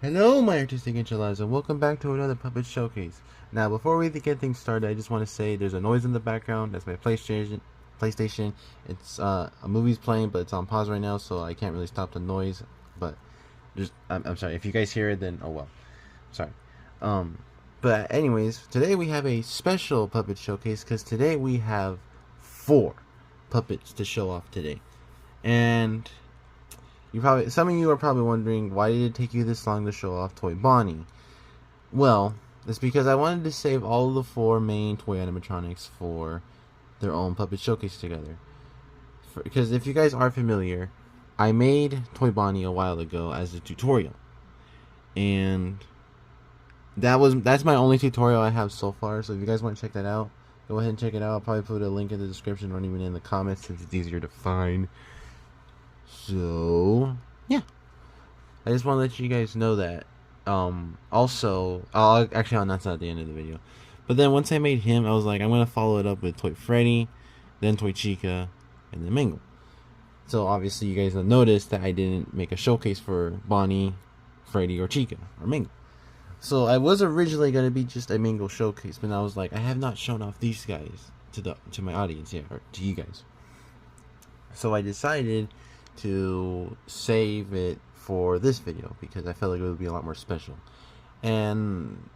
Hello, my artistic enchiladas, and welcome back to another puppet showcase. Now, before we get things started, I just want to say there's a noise in the background. That's my PlayStation. It's a movie's playing, but it's on pause right now, so I can't really stop the noise. But just, I'm sorry if you guys hear it. Then oh well, sorry. Um, but anyways, today we have a special puppet showcase because today we have 4 puppets to show off today, and some of you are probably wondering, why did it take you this long to show off Toy Bonnie? Well, it's because I wanted to save all of the 4 main toy animatronics for their own puppet showcase together. Because if you guys are familiar, I made Toy Bonnie a while ago as a tutorial, and that's my only tutorial I have so far. So if you guys want to check that out, go ahead and check it out. I'll probably put a link in the description or even in the comments since it's easier to find. So yeah, I just want to let you guys know that. Also, I'll announce that at the end of the video. But then once I made him, I was like, I'm gonna follow it up with Toy Freddy, then Toy Chica, and then Mangle. So obviously, you guys have noticed that I didn't make a showcase for Bonnie, Freddy, or Chica, or Mangle. So I was originally gonna be just a Mangle showcase, but I was like, I have not shown off these guys to my audience yet, or to you guys. So I decided to save it for this video because I felt like it would be a lot more special. And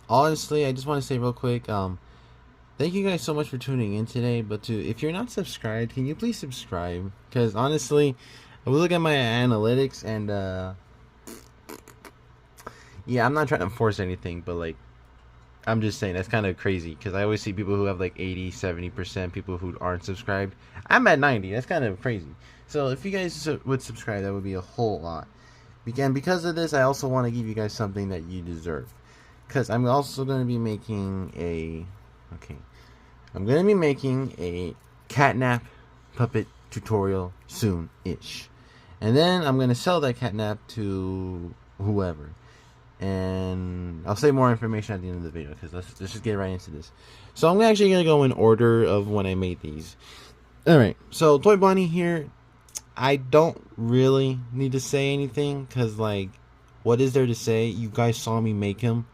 honestly, I just want to say real quick, thank you guys so much for tuning in today. But if you're not subscribed, can you please subscribe? Because honestly, I was looking at my analytics, and yeah, I'm not trying to force anything, but like, I'm just saying that's kind of crazy because I always see people who have like 80-70%, people who aren't subscribed. I'm at 90. That's kind of crazy. So if you guys would subscribe, that would be a whole lot. And because of this, I also want to give you guys something that you deserve. Because I'm also going to be making I'm going to be making a catnap puppet tutorial soon-ish. And then I'm going to sell that catnap to whoever. And I'll say more information at the end of the video because let's just get right into this. So I'm actually going to go in order of when I made these. Alright, so Toy Bonnie here, I don't really need to say anything because, like, what is there to say? You guys saw me make him.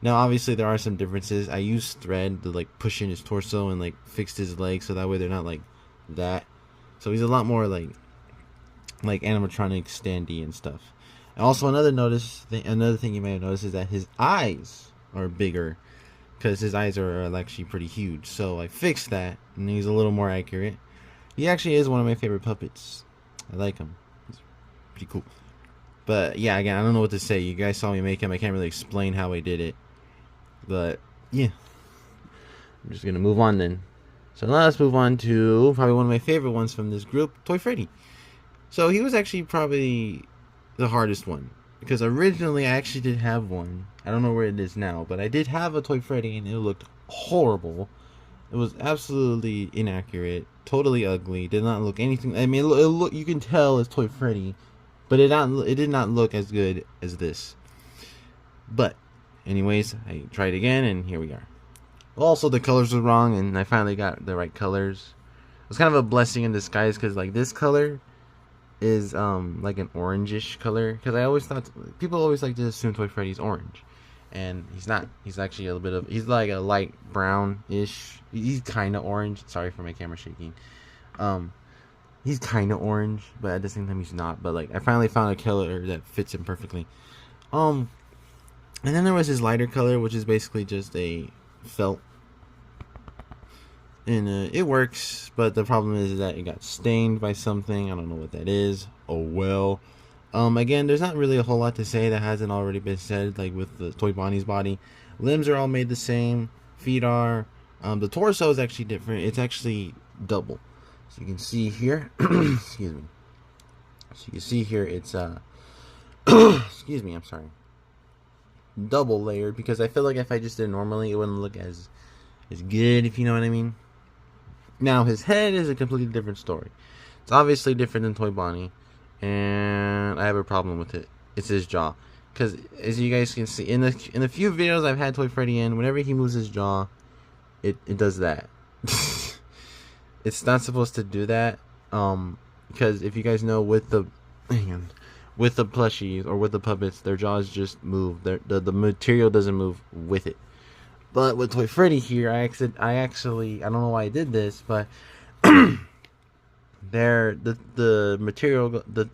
Now, obviously, there are some differences. I used thread to, like, push in his torso and, like, fixed his legs so that way they're not, like, that. So he's a lot more, like animatronic standy and stuff. And also, another thing you may have noticed is that his eyes are bigger because his eyes are actually pretty huge. So I fixed that, and he's a little more accurate. He actually is one of my favorite puppets. I like him. He's pretty cool. But yeah, again, I don't know what to say. You guys saw me make him. I can't really explain how I did it. But yeah, I'm just gonna move on then. So now let's move on to probably one of my favorite ones from this group, Toy Freddy. So he was actually probably the hardest one because originally I actually did have one. I don't know where it is now, but I did have a Toy Freddy and it looked horrible. It was absolutely inaccurate, totally ugly. Did not look anything. I mean, it look, you can tell it's Toy Freddy, but it did not look as good as this. But anyways, I tried again, and here we are. Also, the colors were wrong, and I finally got the right colors. It was kind of a blessing in disguise because, like, this color is like an orangish color. Because I always thought people always like to assume Toy Freddy's orange. And he's not. He's actually he's like a light brown-ish. He's kind of orange. Sorry for my camera shaking. He's kind of orange, but at the same time he's not. But like, I finally found a color that fits him perfectly. And then there was his lighter color, which is basically just a felt. And it works, but the problem is that it got stained by something. I don't know what that is. Oh well. Again, there's not really a whole lot to say that hasn't already been said, like with the Toy Bonnie's body. Limbs are all made the same. Feet are. The torso is actually different. It's actually double. So you can see here. Excuse me. So you can see here it's excuse me, I'm sorry. Double layered because I feel like if I just did it normally, it wouldn't look as good, if you know what I mean. Now his head is a completely different story. It's obviously different than Toy Bonnie. And I have a problem with it. It's his jaw, because as you guys can see in the few videos I've had Toy Freddy in, whenever he moves his jaw, it does that. It's not supposed to do that. Because if you guys know, with the with the plushies or with the puppets, their jaws just move. The material doesn't move with it. But with Toy Freddy here, I actually I don't know why I did this, but the material the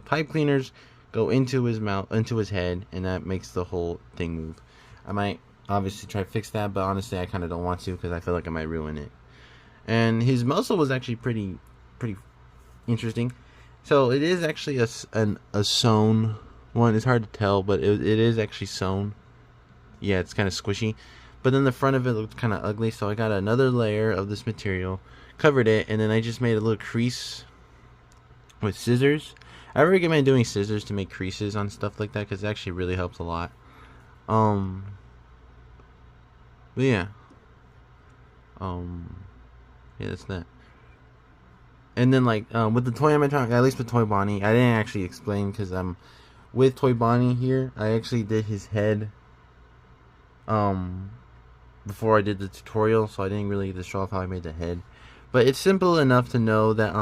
pipe cleaners go into his mouth, into his head, and that makes the whole thing move. I might obviously try to fix that, but honestly, I kind of don't want to because I feel like I might ruin it. And his muzzle was actually pretty interesting. So it is actually a sewn one. It's hard to tell, but it is actually sewn. Yeah, it's kind of squishy. But then the front of it looked kind of ugly, so I got another layer of this material, covered it, and then I just made a little crease with scissors. I recommend doing scissors to make creases on stuff like that because it actually really helps a lot. But yeah. Yeah, that's that. And then like with the toy animatronic, at least with Toy Bonnie, I didn't actually explain because with Toy Bonnie here, I actually did his head before I did the tutorial, so I didn't really get to show off how I made the head. But it's simple enough to know that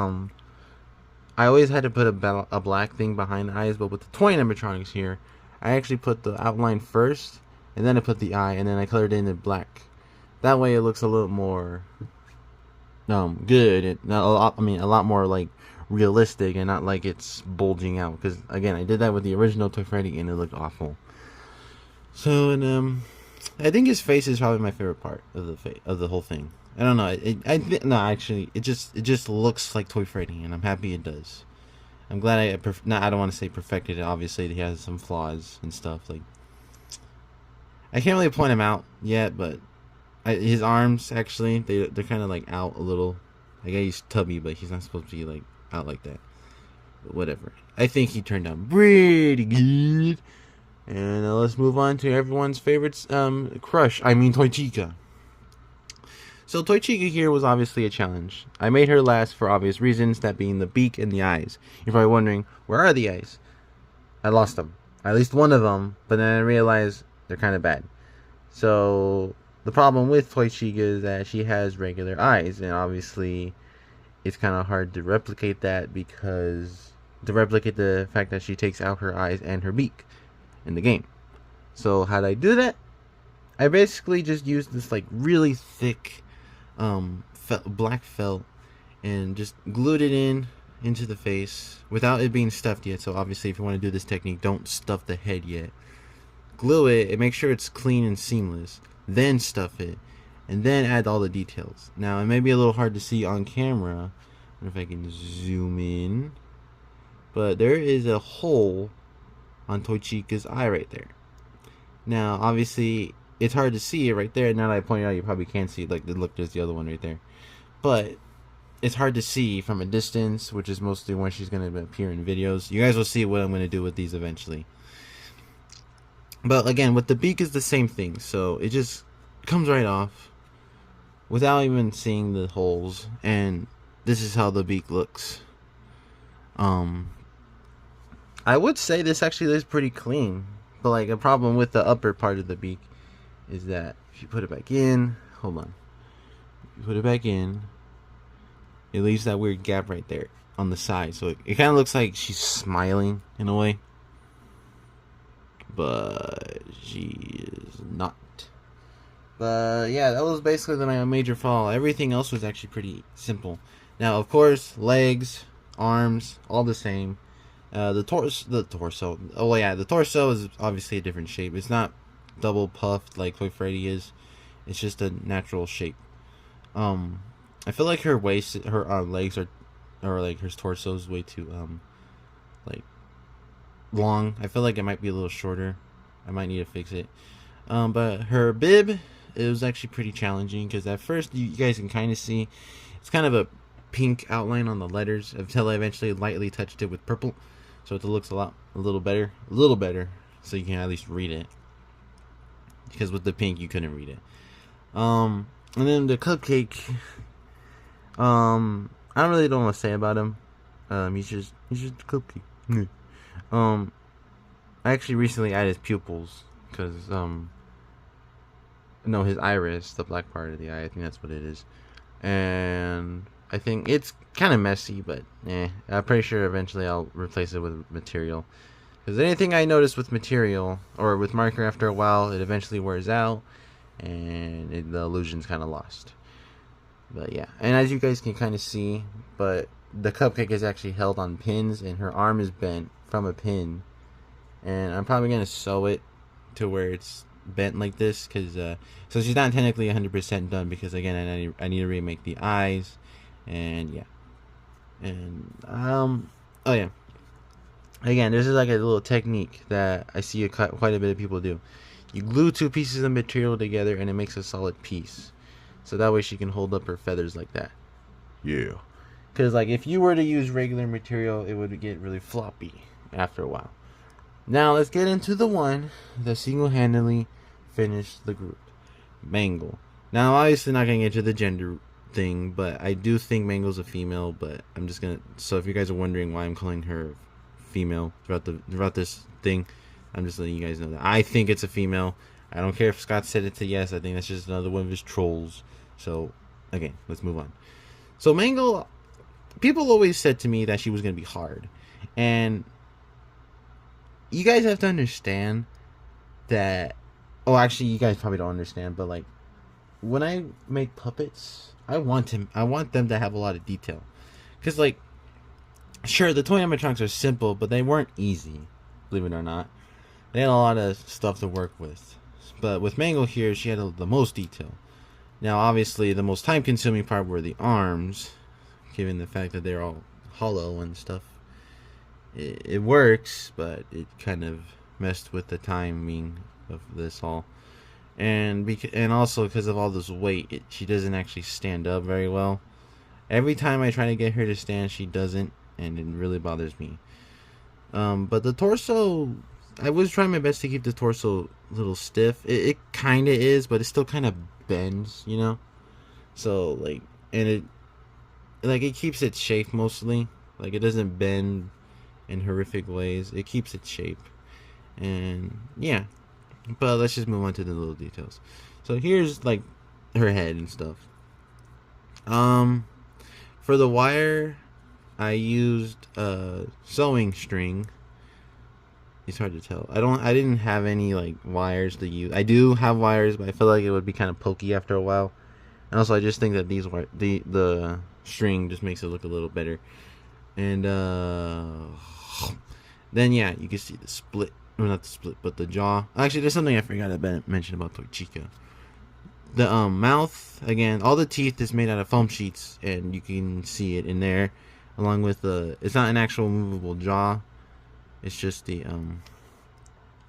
I always had to put a black thing behind the eyes, but with the toy animatronics here, I actually put the outline first, and then I put the eye, and then I colored it in black. That way it looks a little more good. A lot more like realistic, and not like it's bulging out. Because again, I did that with the original Toy Freddy, and it looked awful. So, and I think his face is probably my favorite part of the whole thing. I don't know. It just looks like Toy Freddy, and I'm happy it does. I'm glad I don't want to say perfected it. Obviously, he has some flaws and stuff. Like, I can't really point him out yet, but his arms actually they're kind of like out a little. Like, he's tubby, but he's not supposed to be like out like that. But whatever. I think he turned out pretty good. And let's move on to everyone's favorite crush. I mean, Toy Chica. So Toy Chica here was obviously a challenge. I made her last for obvious reasons, that being the beak and the eyes. You're probably wondering, where are the eyes? I lost them. At least one of them, but then I realized they're kind of bad. So the problem with Toy Chica is that she has regular eyes, and obviously it's kind of hard to replicate that to replicate the fact that she takes out her eyes and her beak in the game. So how'd I do that? I basically just used this like really thick black felt and just glued it into the face without it being stuffed yet. So obviously, if you want to do this technique, don't stuff the head yet. Glue it and make sure it's clean and seamless. Then stuff it, and then add all the details. Now, it may be a little hard to see on camera. I don't know if I can zoom in, but there is a hole on Toy Chica's eye right there. Now, obviously, it's hard to see it right there. Now that I point it out, you probably can't see it. Like, look, there's the other one right there. But it's hard to see from a distance, which is mostly when she's going to appear in videos. You guys will see what I'm going to do with these eventually. But again, with the beak is the same thing. So it just comes right off without even seeing the holes. And this is how the beak looks. I would say this actually is pretty clean. But like, a problem with the upper part of the beak is that if you put it back in, hold on, if you put it back in, it leaves that weird gap right there on the side. So it kind of looks like she's smiling in a way, but she is not. But yeah, that was basically my major flaw. Everything else was actually pretty simple. Now, of course, legs, arms, all the same. The torso. Oh yeah, the torso is obviously a different shape. It's not double puffed like Toy Freddy is. It's just a natural shape. I feel like her waist, her legs or like her torso is way too like long. I feel like it might be a little shorter. I might need to fix it. But her bib, it was actually pretty challenging because at first you guys can kind of see it's kind of a pink outline on the letters until I eventually lightly touched it with purple, so it looks a little better, so you can at least read it. Because with the pink you couldn't read it. And then the cupcake, I really don't want to say about him. He's just a cupcake. I actually recently added his pupils because no, his iris, the black part of the eye. I think that's what it is. And I think it's kind of messy, but I'm pretty sure eventually I'll replace it with material. Because anything I notice with material or with marker, after a while, it eventually wears out, and the illusion's kind of lost. But yeah, and as you guys can kind of see, but the cupcake is actually held on pins, and her arm is bent from a pin. And I'm probably gonna sew it to where it's bent like this, because so she's not technically 100% done, because again I need to remake the eyes, and yeah, and oh yeah, again, this is like a little technique that I see quite a bit of people do. You glue two pieces of material together and it makes a solid piece, so that way she can hold up her feathers like that. Yeah, because like if you were to use regular material, it would get really floppy after a while. Now let's get into the one that single-handedly finished the group, Mangle. Now obviously not gonna get into the gender thing, but I do think Mangle's a female. But I'm just gonna. So if you guys are wondering why I'm calling her female throughout this thing, I'm just letting you guys know that I think it's a female. I don't care if Scott said it to yes. I think that's just another one of his trolls. So again, let's move on. So Mangle, people always said to me that she was gonna be hard, and you guys have to understand that. Oh, actually, you guys probably don't understand, but like, when I make puppets, I want them to have a lot of detail, because like, sure, the toy animatronics are simple, but they weren't easy, believe it or not. They had a lot of stuff to work with, but with Mangle here, she had the most detail. Now, obviously, the most time-consuming part were the arms, given the fact that they're all hollow and stuff. It works, but it kind of messed with the timing of this all, and also because of all this weight, she doesn't actually stand up very well. Every time I try to get her to stand, she doesn't, and it really bothers me. But the torso, I was trying my best to keep the torso a little stiff. It kind of is, but it still kind of bends, you know. So like, and it keeps its shape mostly. Like, it doesn't bend in horrific ways. It keeps its shape, and yeah. But let's just move on to the little details. So here's like her head and stuff. For the wire, I used sewing string. It's hard to tell. I didn't have any like wires to use. I do have wires, but I feel like it would be kind of pokey after a while. And also, I just think that the string just makes it look a little better. And then yeah, you can see the split. Well, not the split, but the jaw. Actually, there's something I forgot to mention about Toy Chica. The mouth, again, all the teeth is made out of foam sheets, and you can see it in there, along with the. It's not an actual movable jaw. It's just the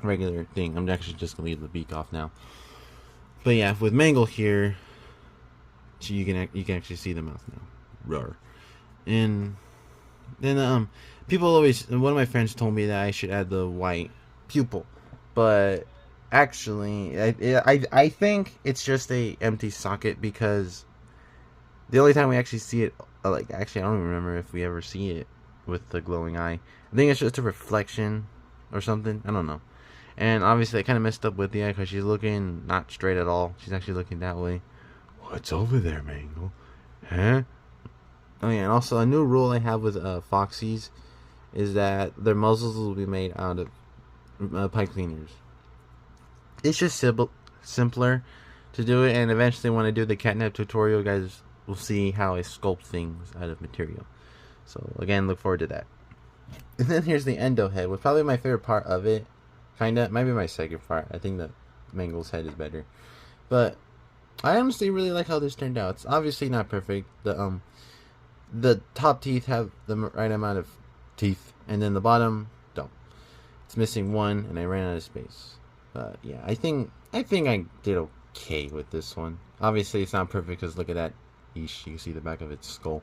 regular thing. I'm actually just gonna leave the beak off now. But yeah, with Mangle here, you can actually see the mouth now. Roar. And then people always. One of my friends told me that I should add the white pupil, but actually I think it's just a empty socket, because the only time we actually see it, like, actually I don't even remember if we ever see it with the glowing eye. I think it's just a reflection or something, I don't know. And obviously I kind of messed up with the eye, because she's looking not straight at all. She's actually looking that way. What's over there, Mangle? Huh? Oh yeah, and also a new rule I have with Foxies is that their muzzles will be made out of pipe cleaners. It's just simpler to do it, and eventually when I do the catnap tutorial, guys will see how I sculpt things out of material. So again, look forward to that. And then here's the endo head, which probably my favorite part of it. Kinda, might be my second part. I think the Mangle's head is better, but I honestly really like how this turned out. It's obviously not perfect. The top teeth have the right amount of teeth, and then the bottom don't. It's missing one, and I ran out of space. But yeah, I think I did okay with this one. Obviously, it's not perfect, because look at that. You can see the back of its skull.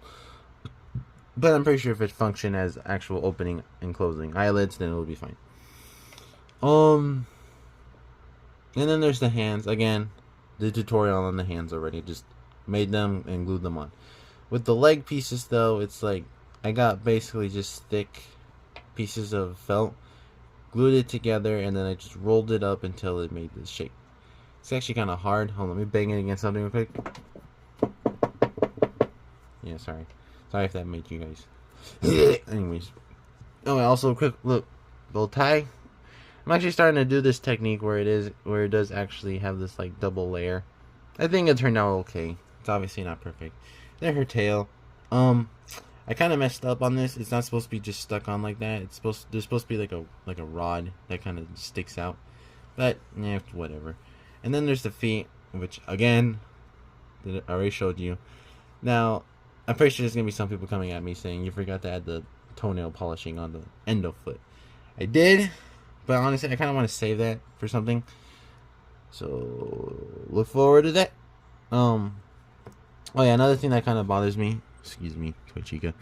But I'm pretty sure if it functioned as actual opening and closing eyelids, then it'll be fine. And then there's the hands. Again, the tutorial on the hands already. Just made them and glued them on. With the leg pieces, though, it's like I got basically just thick pieces of felt, glued it together, and then I just rolled it up until it made this shape. It's actually kind of hard. Hold on, let me bang it against something real quick. Yeah, sorry if that made you guys. Anyways, oh, also quick look, bow tie. I'm actually starting to do this technique where it does actually have this like double layer. I think it turned out okay. It's obviously not perfect. Then her tail. I kind of messed up on this. It's not supposed to be just stuck on like that. There's supposed to be like a rod that kind of sticks out. But yeah, whatever. And then there's the feet, which again, that I already showed you. Now, I'm pretty sure there's gonna be some people coming at me saying you forgot to add the toenail polishing on the endo foot. I did, but honestly, I kind of want to save that for something. So look forward to that. Oh yeah, another thing that kind of bothers me. Excuse me, Chica,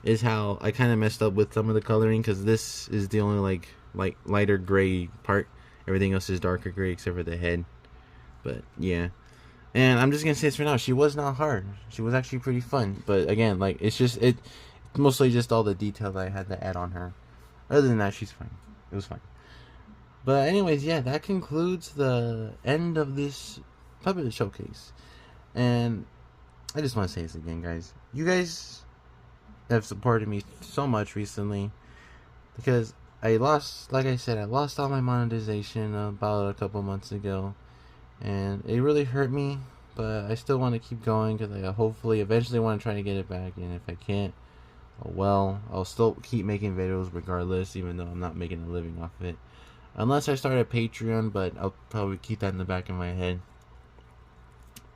is how I kind of messed up with some of the coloring because this is the only like lighter gray part. Everything else is darker gray except for the head. But yeah, and I'm just gonna say this for now. She was not hard. She was actually pretty fun. But again, like it's mostly just all the detail that I had to add on her. Other than that, she's fine. It was fine. But anyways, yeah, that concludes the end of this puppet showcase. And I just want to say this again, guys. You guys have supported me so much recently because like I said, I lost all my monetization about a couple months ago, and it really hurt me. But I still want to keep going because I hopefully eventually want to try to get it back. And if I can't, oh well, I'll still keep making videos regardless, even though I'm not making a living off of it. Unless I start a Patreon, but I'll probably keep that in the back of my head.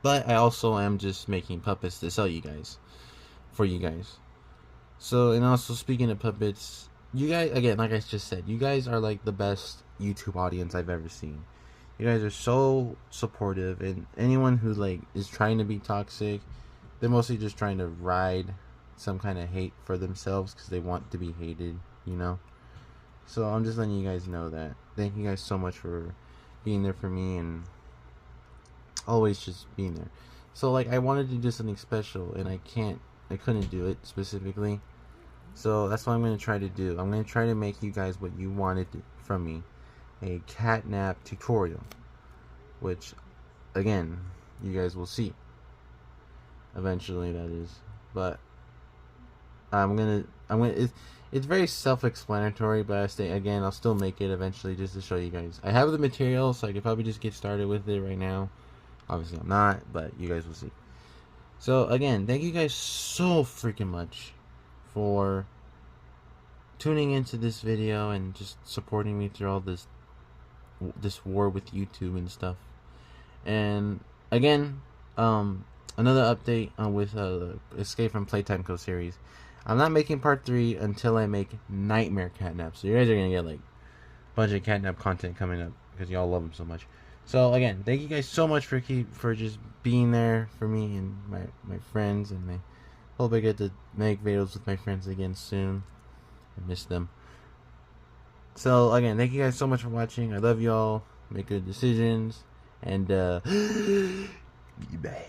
But I also am just making puppets to sell you guys. For you guys. So, and also speaking of puppets, you guys, again, like I just said, you guys are like the best YouTube audience I've ever seen. You guys are so supportive, and anyone who like is trying to be toxic, they're mostly just trying to ride some kind of hate for themselves because they want to be hated, you know? So I'm just letting you guys know that. Thank you guys so much for being there for me and always just being there. So like I wanted to do something special and I couldn't do it specifically. So that's what I'm going to try to do. I'm going to try to make you guys what you wanted from me. A catnap tutorial. Which, again, you guys will see. Eventually, that is. But, it's very self-explanatory, but I'll still make it eventually just to show you guys. I have the material, so I could probably just get started with it right now. Obviously, I'm not, but you guys will see. So again, thank you guys so freaking much for tuning into this video and just supporting me through all this war with YouTube and stuff. And again, another update with Escape from Playtime Co series. I'm not making part 3 until I make Nightmare Catnap. So you guys are gonna get like a bunch of catnap content coming up because y'all love them so much. So again, thank you guys so much for just being there for me and my friends, and I hope I get to make videos with my friends again soon. I miss them. So again, thank you guys so much for watching. I love y'all. Make good decisions, and be bad.